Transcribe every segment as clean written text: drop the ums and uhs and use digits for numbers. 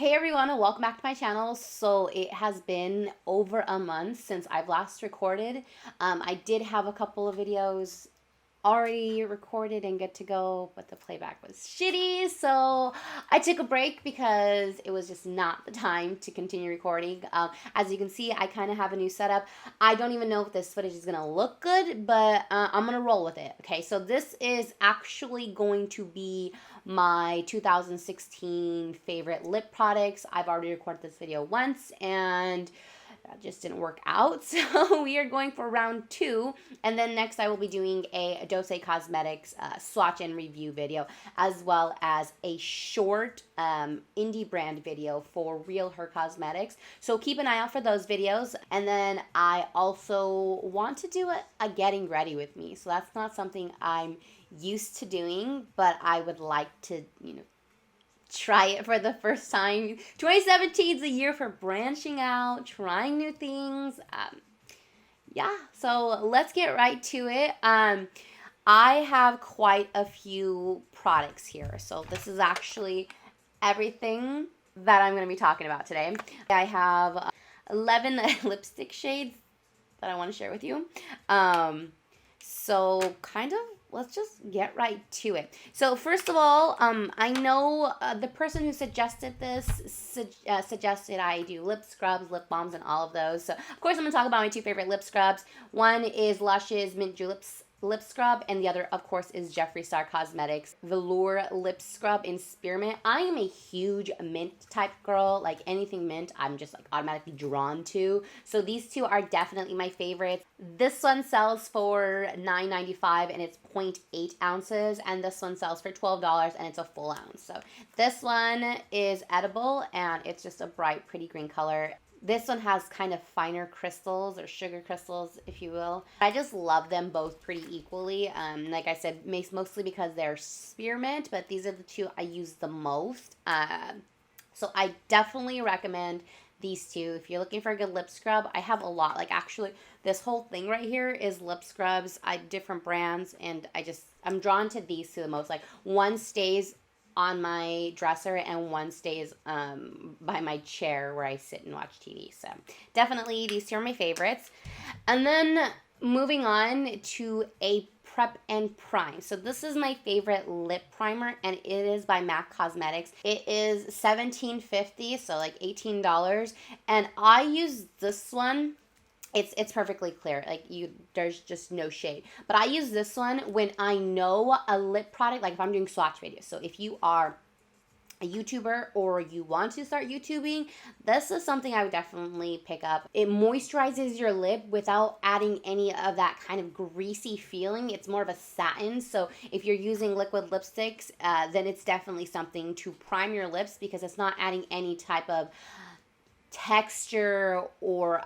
Hey everyone, and welcome back to my channel. So it has been over a month since I've last recorded. I did have a couple of videos already recorded and good to go, but the playback was shitty, so I took a break because it was just not the time to continue recording. As you can see, I kind of have a new setup. I don't even know if this footage is gonna look good, but I'm gonna roll with it. Okay, so this is actually going to be my 2016 favorite lip products. I've already recorded this video once and that just didn't work out, so we are going for round 2, and then next I will be doing a Dose Cosmetics swatch and review video, as well as a short indie brand video for Real Her Cosmetics, so keep an eye out for those videos. And then I also want to do a getting ready with me, so that's not something I'm used to doing, but I would like to, try it for the first time. 2017 is a year for branching out, trying new things. Yeah, so let's get right to it. I have quite a few products here. So this is actually everything that I'm going to be talking about today. I have 11 lipstick shades that I want to share with you. So kind of let's just get right to it. So first of all, I know the person who suggested this suggested I do lip scrubs, lip balms, and all of those. So of course I'm going to talk about my two favorite lip scrubs. One is Lush's Mint Julips lip scrub, and the other of course is Jeffree Star Cosmetics Velour lip scrub in Spearmint. I am a huge mint type girl. Like anything mint I'm just like automatically drawn to, so these two are definitely my favorites. This one sells for $9.95 and it's 0.8 ounces, and this one sells for $12 and it's a full ounce. So this one is edible and it's just a bright pretty green color. This one has kind of finer crystals, or sugar crystals, if you will. I just love them both pretty equally. Like I said, mostly because they're spearmint, but these are the two I use the most. So I definitely recommend these two. If you're looking for a good lip scrub, I have a lot. Like actually, this whole thing right here is lip scrubs. I different brands, and I'm drawn to these two the most. Like one stays on my dresser and one stays by my chair where I sit and watch TV. So definitely these two are my favorites. And then moving on to a prep and prime. So this is my favorite lip primer, and it is by MAC Cosmetics. It is $17.50, so like $18, and I use this one. It's perfectly clear, like there's just no shade. But I use this one when I know a lip product, like if I'm doing swatch videos. So if you are a YouTuber or you want to start YouTubing, this is something I would definitely pick up. It moisturizes your lip without adding any of that kind of greasy feeling. It's more of a satin. So if you're using liquid lipsticks, then it's definitely something to prime your lips, because it's not adding any type of texture or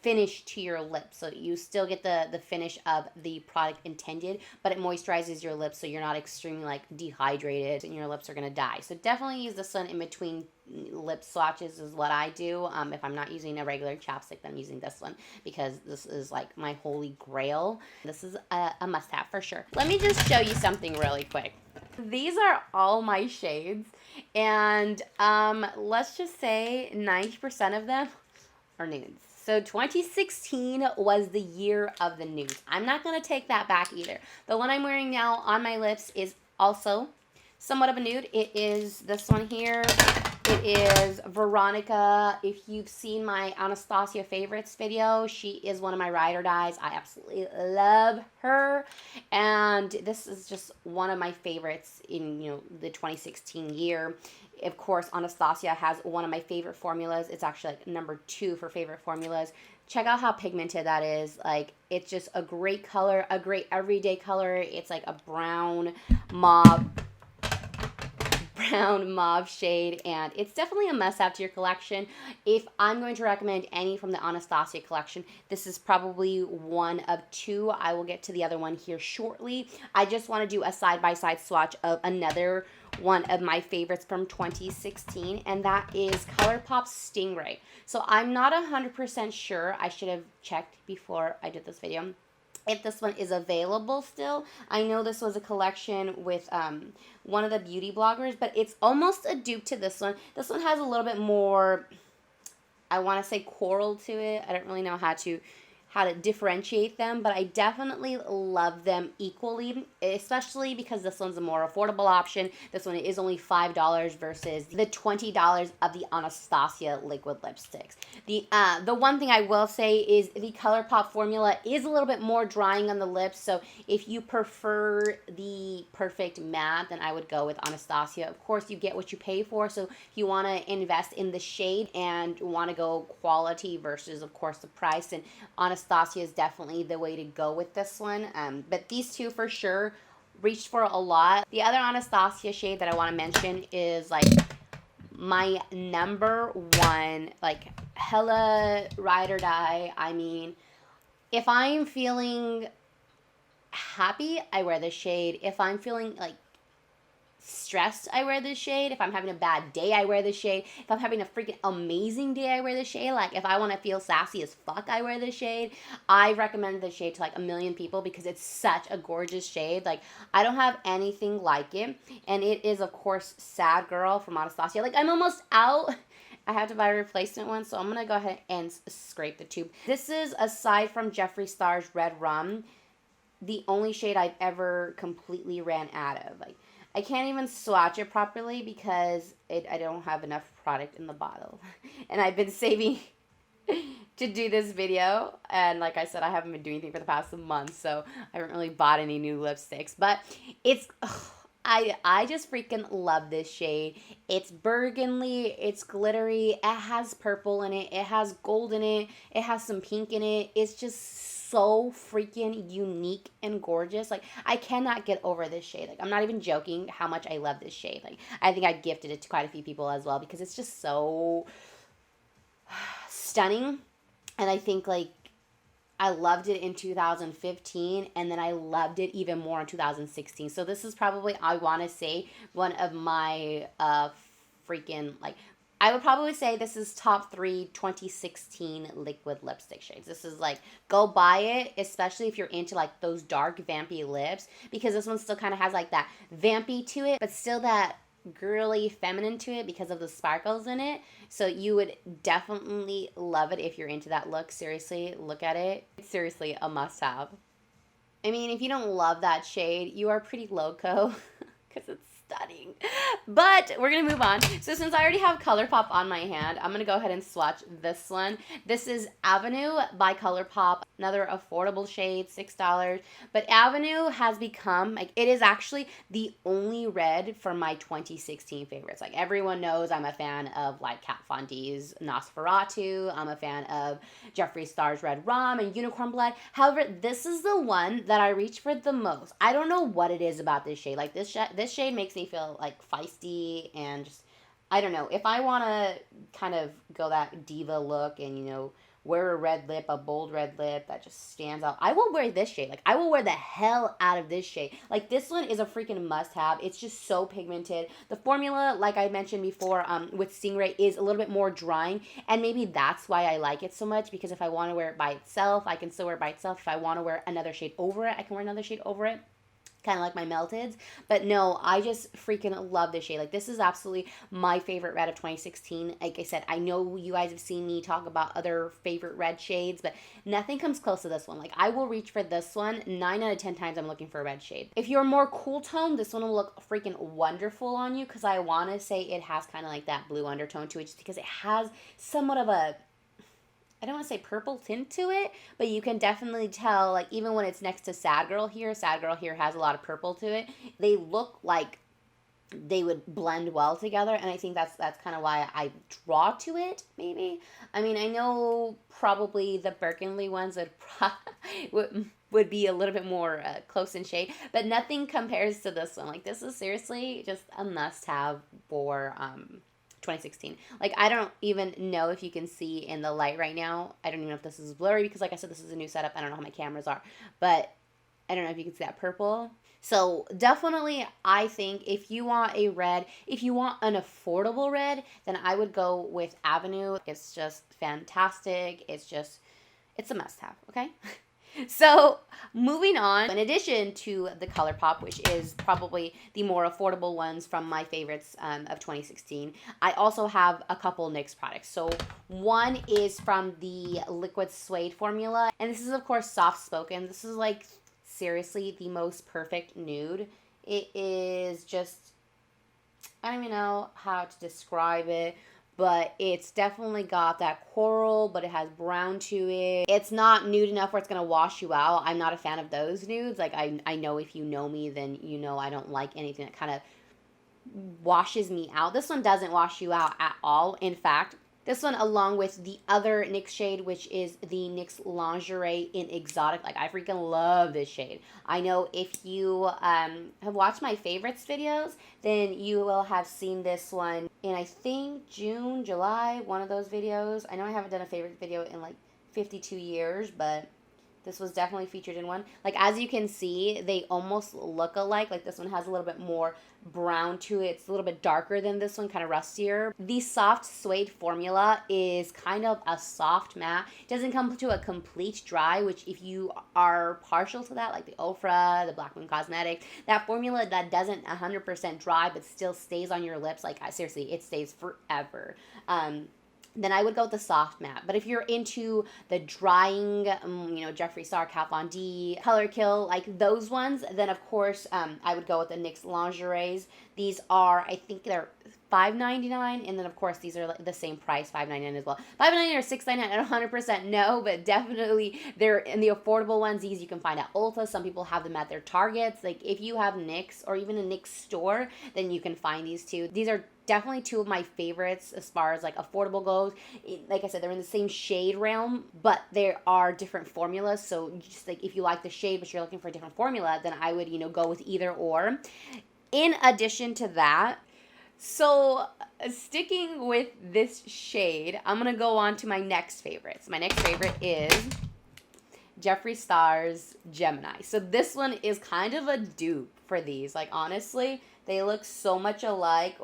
finish to your lips. So you still get the finish of the product intended, but it moisturizes your lips so you're not extremely like dehydrated and your lips are gonna die. So definitely use this one in between lip swatches is what I do. If I'm not using a regular chapstick, then I'm using this one, because this is like my holy grail. This is a must-have for sure. Let me just show you something really quick. These are all my shades, and let's just say 90% of them are nudes. So 2016 was the year of the nudes. I'm not going to take that back either. The one I'm wearing now on my lips is also somewhat of a nude. It is this one here. It is Veronica. If you've seen my Anastasia favorites video, she is one of my ride or dies. I absolutely love her, and this is just one of my favorites in the 2016 year. Of course, Anastasia has one of my favorite formulas. It's actually like number 2 for favorite formulas. Check out how pigmented that is. Like, it's just a great color, a great everyday color. It's like a brown mauve shade, and it's definitely a must-have to your collection. If I'm going to recommend any from the Anastasia collection, this is probably one of 2. I will get to the other one here shortly. I just want to do a side-by-side swatch of another one of my favorites from 2016, and that is Colourpop's Stingraye. So I'm not 100% sure. I should have checked before I did this video. if this one is available still. I know this was a collection with one of the beauty bloggers, but it's almost a dupe to this one. This one has a little bit more, I want to say, coral to it. I don't really know how to differentiate them, but I definitely love them equally, especially because this one's a more affordable option. This one is only $5 versus the $20 of the Anastasia liquid lipsticks. The one thing I will say is the Colourpop formula is a little bit more drying on the lips, so if you prefer the perfect matte, then I would go with Anastasia. Of course, you get what you pay for, so if you want to invest in the shade and want to go quality versus, of course, the price, and Anastasia is definitely the way to go with this one. But these two for sure reached for a lot. The other Anastasia shade that I want to mention is like my number one, like hella ride or die. I mean, if I'm feeling happy, I wear this shade. If I'm feeling like stressed, I wear this shade. If I'm having a bad day, I wear this shade. If I'm having a freaking amazing day, I wear this shade. Like, if I want to feel sassy as fuck, I wear this shade. I recommend this shade to like a million people because it's such a gorgeous shade. Like, I don't have anything like it. And it is, of course, Sad Girl from Anastasia. Like, I'm almost out. I have to buy a replacement one, so I'm going to go ahead and scrape the tube. This is, aside from Jeffree Star's Red Rum, the only shade I've ever completely ran out of. Like, I can't even swatch it properly because I don't have enough product in the bottle. And I've been saving to do this video. And like I said, I haven't been doing anything for the past month, so I haven't really bought any new lipsticks. But it's, I just freaking love this shade. It's burgundy, it's glittery, it has purple in it, it has gold in it, it has some pink in it. It's just so freaking unique and gorgeous. Like, I cannot get over this shade. Like, I'm not even joking how much I love this shade. Like, I think I gifted it to quite a few people as well because it's just so stunning. And I think, like, I loved it in 2015, and then I loved it even more in 2016. So this is probably, I want to say, one of my freaking, like, I would probably say this is top 3 2016 liquid lipstick shades. This is like, go buy it, especially if you're into like those dark vampy lips, because this one still kind of has like that vampy to it, but still that girly feminine to it because of the sparkles in it. So you would definitely love it if you're into that look. Seriously, look at it. It's seriously a must-have. I mean, if you don't love that shade, you are pretty loco because it's stunning. But we're gonna move on. So since I already have Colourpop on my hand, I'm gonna go ahead and swatch this one. This is Avenue by Colourpop, another affordable shade, $6. But Avenue has become, like, it is actually the only red for my 2016 favorites. Like, everyone knows I'm a fan of like Kat Von D's Nosferatu. I'm a fan of Jeffree Star's Red Rum and Unicorn Blood. However, this is the one that I reach for the most. I don't know what it is about this shade. Like, this shade makes me feel like feisty and just, I don't know. If I want to kind of go that diva look and, you know, wear a red lip, a bold red lip that just stands out, I will wear this shade. Like, I will wear the hell out of this shade. Like, this one is a freaking must-have. It's just so pigmented. The formula, like I mentioned before, with Stingraye is a little bit more drying, and maybe that's why I like it so much, because if I want to wear it by itself, I can still wear it by itself. If I want to wear another shade over it, I can wear another shade over it. Kind of like my Melteds. But no, I just freaking love this shade. Like, this is absolutely my favorite red of 2016. Like I said, I know you guys have seen me talk about other favorite red shades, but nothing comes close to this one. Like, I will reach for this one 9 out of 10 times I'm looking for a red shade. If you're more cool tone, this one will look freaking wonderful on you, because I want to say it has kind of like that blue undertone to it, just because it has somewhat of a, I don't want to say purple tint to it, but you can definitely tell, like, even when it's next to Sad Girl here has a lot of purple to it. They look like they would blend well together, and I think that's kind of why I draw to it, maybe. I mean, I know probably the burgundy ones would be a little bit more close in shade, but nothing compares to this one. Like, this is seriously just a must-have for 2016. Like, I don't even know if you can see in the light right now. I don't even know if this is blurry because, like I said, this is a new setup. I don't know how my cameras are, but I don't know if you can see that purple. So definitely, I think if you want a red, if you want an affordable red, then I would go with Avenue. It's just fantastic. It's a must-have, okay? So moving on, in addition to the Colourpop, which is probably the more affordable ones from my favorites of 2016, I also have a couple NYX products. So one is from the Liquid Suede formula, and this is of course soft spoken. This is like seriously the most perfect nude. It is just, I don't even know how to describe it, but it's definitely got that coral, but it has brown to it. It's not nude enough where it's going to wash you out. I'm not a fan of those nudes. Like, I know if you know me, then you know I don't like anything that kind of washes me out. This one doesn't wash you out at all. In fact, this one, along with the other NYX shade, which is the NYX Lingerie in Exotic. Like, I freaking love this shade. I know if you have watched my favorites videos, then you will have seen this one in, I think, June, July, one of those videos. I know I haven't done a favorite video in, like, 52 years, but this was definitely featured in one. Like, as you can see, they almost look alike. Like, this one has a little bit more brown to it. It's a little bit darker than this one, kind of rustier. The soft suede formula is kind of a soft matte. It doesn't come to a complete dry, which if you are partial to that, like the Ofra, the Black Moon Cosmetics, that formula that doesn't 100% dry but still stays on your lips, like, seriously, it stays forever. Then I would go with the soft matte. But if you're into the drying, Jeffree Star, Kat Von D, Color Kill, like those ones, then of course I would go with the NYX Lingeries. These are, I think they're $5.99, and then of course these are like the same price, $5.99 as well. $5.99 or $6.99, I don't 100% know, but definitely they're in the affordable ones. These you can find at Ulta. Some people have them at their Targets. Like if you have NYX or even a NYX store, then you can find these too. These are definitely two of my favorites as far as like affordable goes. Like I said, they're in the same shade realm, but there are different formulas. So just like if you like the shade but you're looking for a different formula, then I would, go with either or. In addition to that, so sticking with this shade, I'm going to go on to my next favorites. My next favorite is Jeffree Star's Gemini. So this one is kind of a dupe for these. Like honestly, they look so much alike.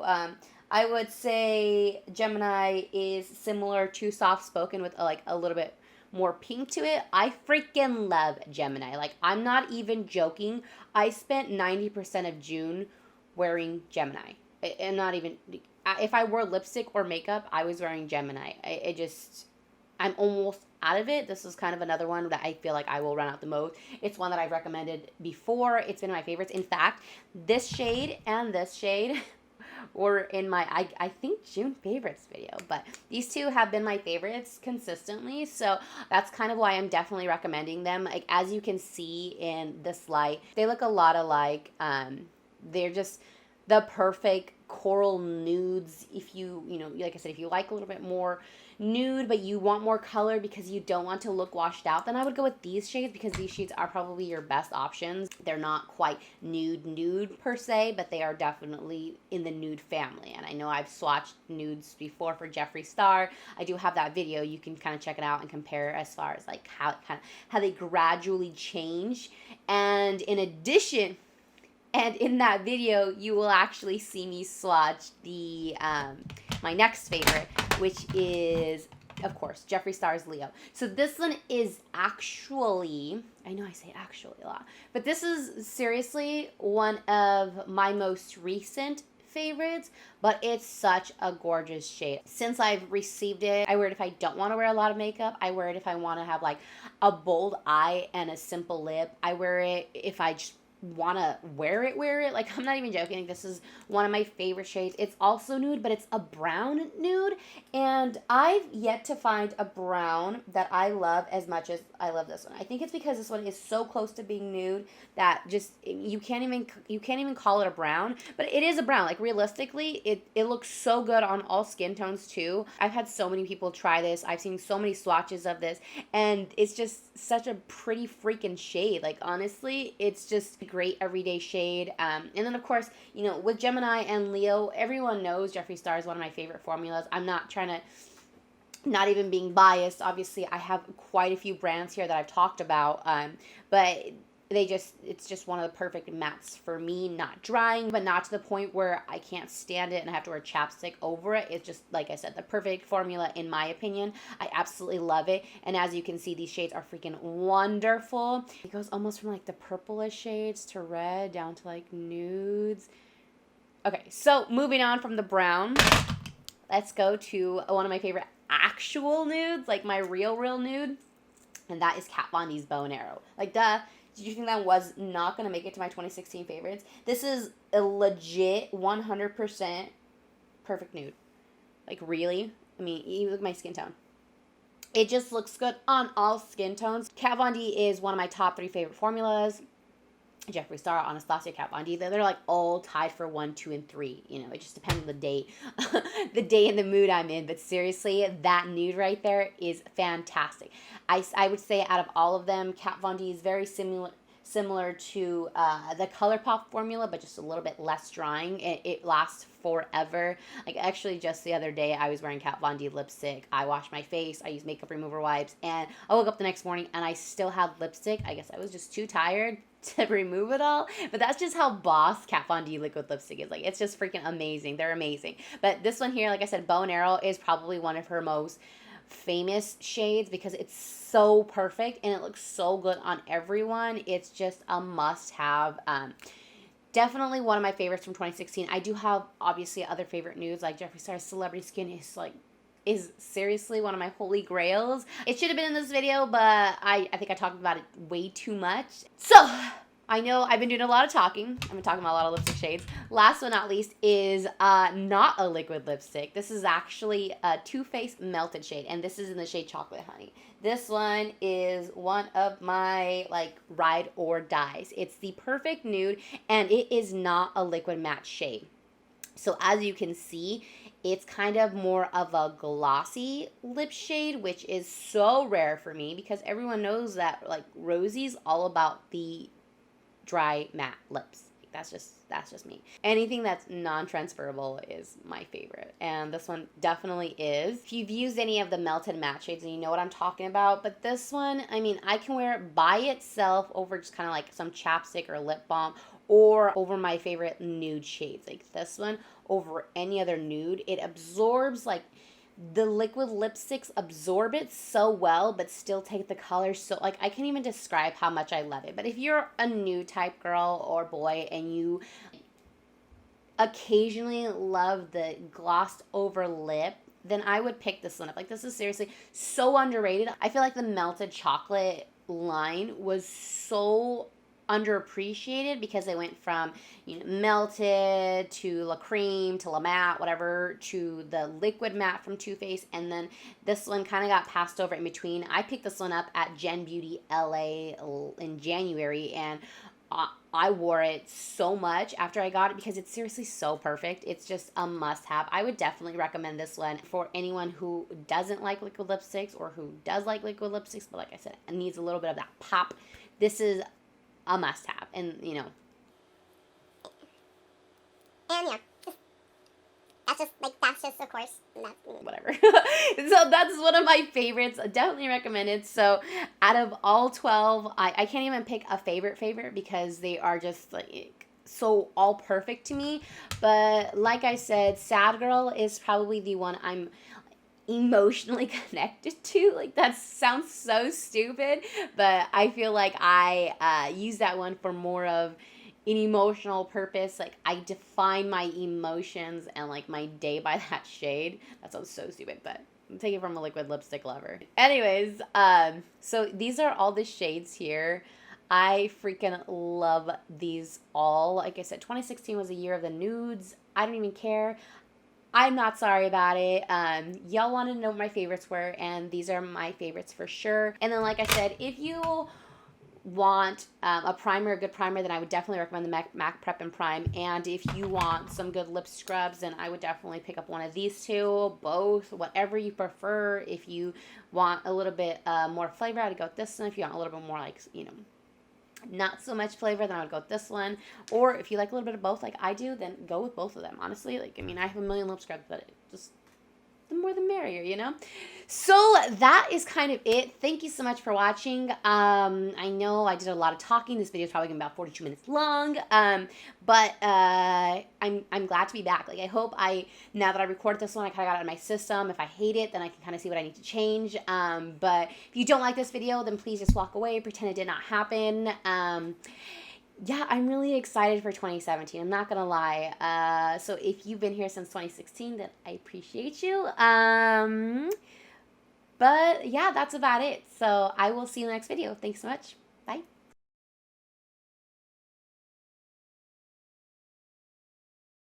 I would say Gemini is similar to Soft Spoken with a little bit more pink to it. I freaking love Gemini. Like I'm not even joking. I spent 90% of June wearing Gemini. And not even, if I wore lipstick or makeup, I was wearing Gemini. I'm almost out of it. This is kind of another one that I feel like I will run out the most. It's one that I've recommended before. It's been my favorites. In fact, this shade and this shade were in my, I think, June favorites video. But these two have been my favorites consistently. So that's kind of why I'm definitely recommending them. Like, as you can see in this light, they look a lot alike. They're just the perfect coral nudes. If you, like I said, if you like a little bit more nude, but you want more color because you don't want to look washed out, then I would go with these shades because these shades are probably your best options. They're not quite nude per se, but they are definitely in the nude family. And I know I've swatched nudes before for Jeffree Star. I do have that video. You can kind of check it out and compare as far as like how they gradually change. And in addition, and in that video, you will actually see me swatch the my next favorite, which is, of course, Jeffree Star's Leo. So this one is actually, I know I say actually a lot, but this is seriously one of my most recent favorites, but it's such a gorgeous shade. Since I've received it, I wear it if I don't want to wear a lot of makeup. I wear it if I want to have like a bold eye and a simple lip. I wear it if I just want to wear it. Like, I'm not even joking. This is one of my favorite shades. It's also nude, but it's a brown nude, and I've yet to find a brown that I love as much as I love this one. I think it's because this one is so close to being nude that just you can't even call it a brown, but it is a brown. Like, realistically, it looks so good on all skin tones too. I've had so many people try this. I've seen so many swatches of this, and it's just such a pretty freaking shade. Like, honestly, it's just great everyday shade. And then of course, with Gemini and Leo, everyone knows Jeffree Star is one of my favorite formulas. I'm not trying to, not even being biased. Obviously, I have quite a few brands here that I've talked about, but it's just one of the perfect mattes for me, not drying, but not to the point where I can't stand it and I have to wear chapstick over it. It's just, like I said, the perfect formula in my opinion. I absolutely love it. And as you can see, these shades are freaking wonderful. It goes almost from like the purplish shades to red down to like nudes. Okay, so moving on from the brown, let's go to one of my favorite actual nudes, like my real nude. And that is Kat Von D's Bow and Arrow. Like, duh. Did you think that was not going to make it to my 2016 favorites? This is a legit 100% perfect nude. Like, really? I mean, you look at my skin tone. It just looks good on all skin tones. Kat Von D is one of my top 3 favorite formulas. Jeffree Star, Anastasia, Kat Von D. They're like all tied for 1, 2, and 3. You know, it just depends on the day, the day and the mood I'm in. But seriously, that nude right there is fantastic. I would say out of all of them, Kat Von D is very similar to the Colourpop formula, but just a little bit less drying. It lasts forever. Like, actually, just the other day, I was wearing Kat Von D lipstick. I washed my face. I used makeup remover wipes, and I woke up the next morning, and I still had lipstick. I guess I was just too tired to remove it all, but that's just how boss Kat Von D liquid lipstick is. Like, it's just freaking amazing. They're amazing. But this one here, like I said, Bow and Arrow is probably one of her most famous shades because it's so perfect and it looks so good on everyone. It's just a must-have. Definitely one of my favorites from 2016. I do have obviously other favorite nudes, like Jeffree Star's Celebrity Skin is seriously one of my holy grails. It should have been in this video, but I think I talked about it way too much. So, I know I've been doing a lot of talking. I've been talking about a lot of lipstick shades. Last but not least is not a liquid lipstick. This is actually a Too Faced Melted shade, and this is in the shade Chocolate Honey. This one is one of my, like, ride or dies. It's the perfect nude, and it is not a liquid matte shade. So as you can see, it's kind of more of a glossy lip shade, which is so rare for me because everyone knows that, like, Rosie's all about the dry matte lips. That's just me. Anything that's non-transferable is my favorite, and this one definitely is. If you've used any of the melted matte shades, and you know what I'm talking about, but this one, I mean, I can wear it by itself over just kind of like some chapstick or lip balm, or over my favorite nude shades, like this one over any other nude. It absorbs, like, the liquid lipsticks absorb it so well, but still take the color. So, like, I can't even describe how much I love it. But if you're a nude type girl or boy and you occasionally love the glossed over lip, then I would pick this one up. Like, this is seriously so underrated. I feel like the melted chocolate line was so underappreciated because they went from, you know, melted to La Creme to La Matte, whatever, to the liquid matte from Too Faced, and then this one kind of got passed over in between. I picked this one up at Gen Beauty LA in January, and I wore it so much after I got it because it's seriously so perfect. It's just a must-have. I would definitely recommend this one for anyone who doesn't like liquid lipsticks or who does like liquid lipsticks, but like I said, it needs a little bit of that pop. This is a must-have, and you know. And yeah, that's just of course, whatever. So that's one of my favorites. Definitely recommended. So out of all 12, I can't even pick a favorite because they are just like so all perfect to me. But like I said, Sad Girl is probably the one I'm emotionally connected to. Like, that sounds so stupid, but I feel like I use that one for more of an emotional purpose. Like, I define my emotions and like my day by that shade. That sounds so stupid, but I'm taking it from a liquid lipstick lover. Anyways, so these are all the shades here. I freaking love these all. Like I said, 2016 was the year of the nudes. I don't even care. I'm not sorry about it. Y'all wanted to know what my favorites were, and these are my favorites for sure. And then, like I said, if you want a primer, a good primer, then I would definitely recommend the MAC Prep and Prime. And if you want some good lip scrubs, then I would definitely pick up one of these two, both, whatever you prefer. If you want a little bit more flavor, I'd go with this one. If you want a little bit more, like, you know, not so much flavor, then I would go with this one. Or if you like a little bit of both like I do, then go with both of them. Honestly, like, I mean, I have a million lip scrubs, but the more the merrier, you know? So that is kind of it. Thank you so much for watching. I know I did a lot of talking. This video is probably gonna be about 42 minutes long. But I'm glad to be back. Like, I hope now that I recorded this one, I kind of got it in my system. If I hate it, then I can kind of see what I need to change. But if you don't like this video, then please just walk away, pretend it did not happen. Yeah, I'm really excited for 2017. I'm not gonna lie. So if you've been here since 2016, then I appreciate you. But yeah, that's about it. So I will see you in the next video. Thanks so much. Bye.